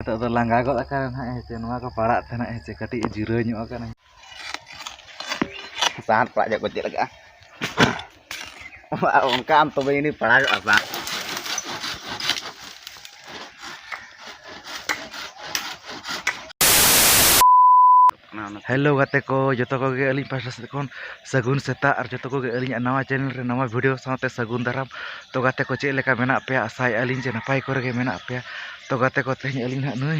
Nito do langga kok akan hece nua ko parak teh hece katik jiro nyok akan. Saat pak jak kecil lagi ah. Ongkam tuh ini parak apa? Hello gate ko joto ko ge alin pasas kon sagun seta ar joto ko ge alin nawa channel re nawa video saute sagun daram to gate ko cek leka mena pe asai alin je napai ko ge mena pe to gate ko teh alin hak nui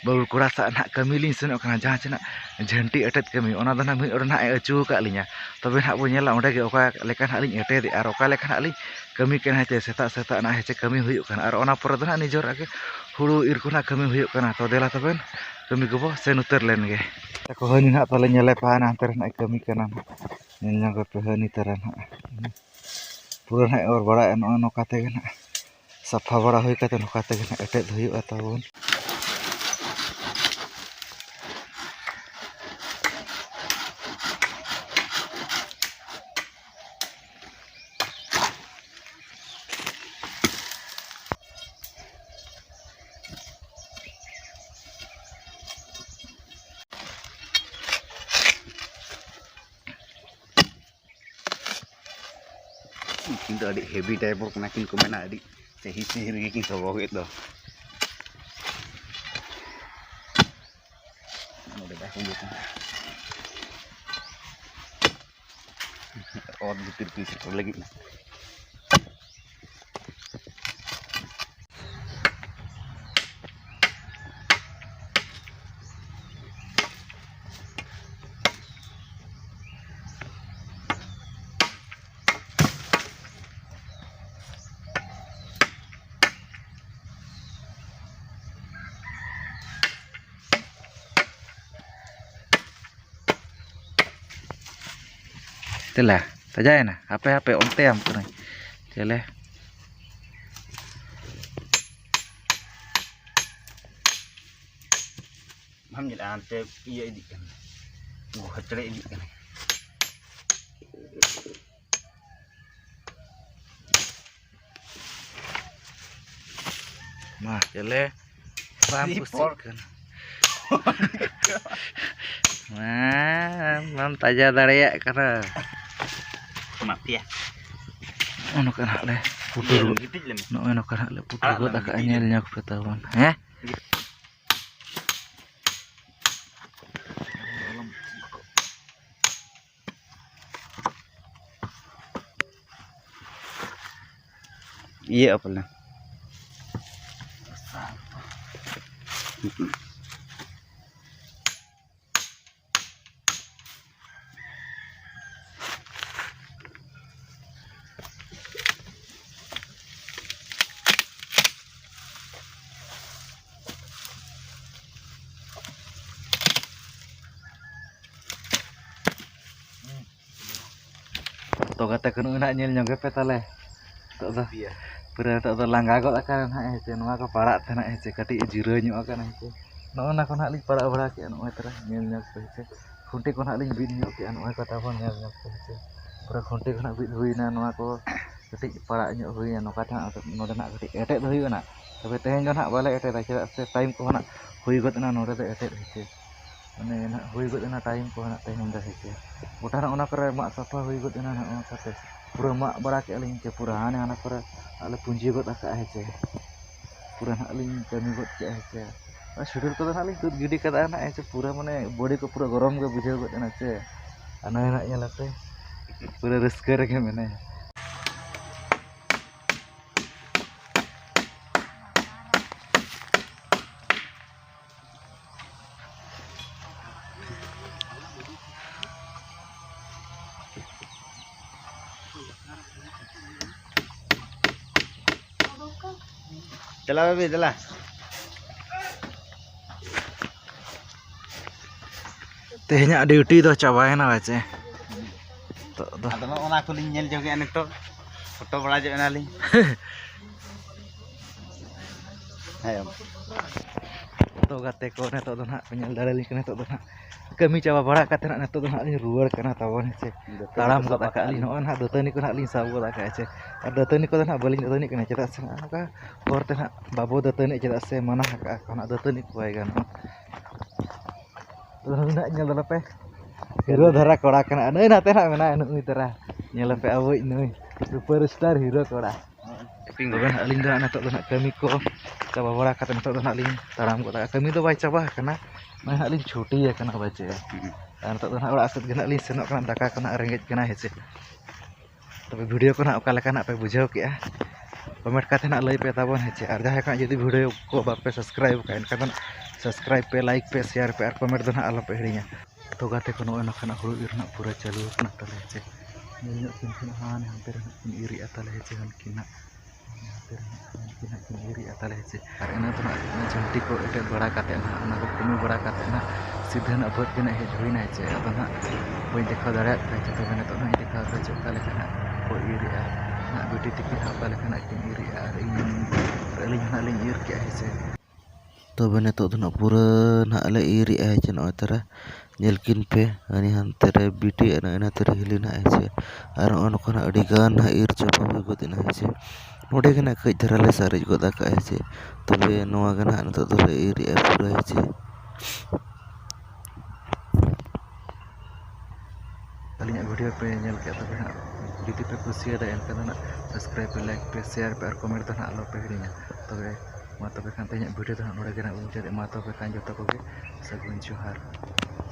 baul kurasa nak kami lin senok kana jahan cena janti etet kami ona dana mi orang hak acu ka alinya tobe hak bo nyela onde ge oka lekan hak lin ete di ar oka lekan hak lin kami ken hate seta nak hece kami huyuk kan ar ona pura dana nijor ake hulu ir kuna kami huyuk kana to dela toben kami gobo senuter len ge ko hani nak pala nyele pan antar nak kami kana nyang ko hani taran pura nak or bada no kate kana safa bada hoy kate no kate kana etet huyuk ataun Kinto adik heavy type kena kin komen adik sehir kin sobo gitu. Udah dah kumpul. Oh ditir-tir lagi. Itulah, saja ya na, HP on tem tu nih, jele. Mam jadi ante iya ini kan, gua cerai ini kan. Mah, jele, rampus kan. Mam taja daraya karena Mati ya. Ono kan hak le putur Gitu je lem. no ono kan hak le putur got ak anyelnya ku petawan. Heh. Iya apa lah? To kata kenu nak nyel nyong ke petale. Tok dah. Pura tok langga kok akan hak hece nua ko parak teh nak hece katik jiro nyok akan hece. No na kon hak li parak bara ke anu terah nyel nyok hece. Khunti kon hak li bin nyok ke anu kata pon nyel nyok hece. Pura khunti kon hak bin hui na nua ko katik parak nyok hui anu kata no nak katik etet hui na. Tapi teh jon hak balik etet aja time ko nak hui got na no etet hece. Ane nak hui got na time ko nak teh nda hece. Utar ona kere mak sapa hui got na nak kate. Pura mak bara ke aling ke pura ane anak kere ale punji got aka hece. Pura nak aling kami got ke hece. Sudur ko nak aling tut gidi kata anak hece pura mane body ko pura gorom ke bujau got na hece. Ana nak nyala teh. Pura resker ke mene. Telah babi telah. Tehnya duty tuh cabain aja ceh. Tuh. Ada orang aku nyel juga ane to. Foto bala je na li. Ayo. तो गाते को नितो दो हां पेñel दाड़ेली के नितो दो हां कमी चाबा बड़ा काते ना नितो दो हां लिन रुवाड़ कना ताबन हे ताड़ाम गद आका लिन नोन हां दतनी को हां लिन साब गद आका हे और दतनी को ना बलिन दतनी कना चेदा से नका होरते हां बाबो दतनी चेदा से मना हाका कोना दतनी को बाय गानो तो ना ñel दलपे हीरो धरा कोड़ा कना नई नाते ना मेना नुई तरा ñelपे अबोई नुई सुपरस्टार हीरो कोड़ा तबेन अलिन दो नितो दो कमी को चाबा बड़ा काते नितो दो लिन ताड़ाम गद आका कमी दो बाय चाबा कना मैं हां लिन छुट्टी कना बचे और नितो दो ओड़ा सेट गना लिन सेनोक कना दाका कना रेंगेज कना हेचे तबे वीडियो को ना ओका लेका ना पे बुझाव के कमेंट काते ना लई पे ताबन हेचे और जहां का यदि वीडियो को बापे सब्सक्राइब का एनका सब्सक्राइब पे लाइक पे शेयर पे और कमेंट दो ना आलो पे हिड़िया तो गाते को नो नखना हुड़ु इर ना पूरा चालू कना तले हेचे नील किन हान हांते रे किन इरी अतले हेचे हनकिना किन इरी अतले हेचे और एना तो ना झंटी को एटे बड़ा काते ना ना को कमी बड़ा काते ना सीधे ना बद के ना हेज होइना हेचे अद ना बई देखा दाड़ा हेचे तो ना तो ना देखा तो चोका लेका ना को इरी ना बेटी तिकी हापा लेका ना किन इरी और अलिन ना लिन इर के हेचे तबे नितो दो ना पूरा ना ले इरी हेचे न तरा ñelkin पे अनि हांते रे बीटी एना तरे हिलिना हेचे और अन कोना अडी गान ना इर चापा हुई गदिना हेचे नोडे गना कई धरा ले सारेज गदा का हेचे तबे नोआ गना नितो दो ले इरी पूरा हेचे अलिन वीडियो पे ñel के तबे ना जुदी पे कुसिया एनका ना सब्सक्राइब पे लाइक पे शेयर पे और कमेंट दो ना आलो पे हिड़िया तबे मा तबे खान ते वीडियो दो ना नोडे गना मुचाद मा तबे खान जतो को गे सगुन जोहार।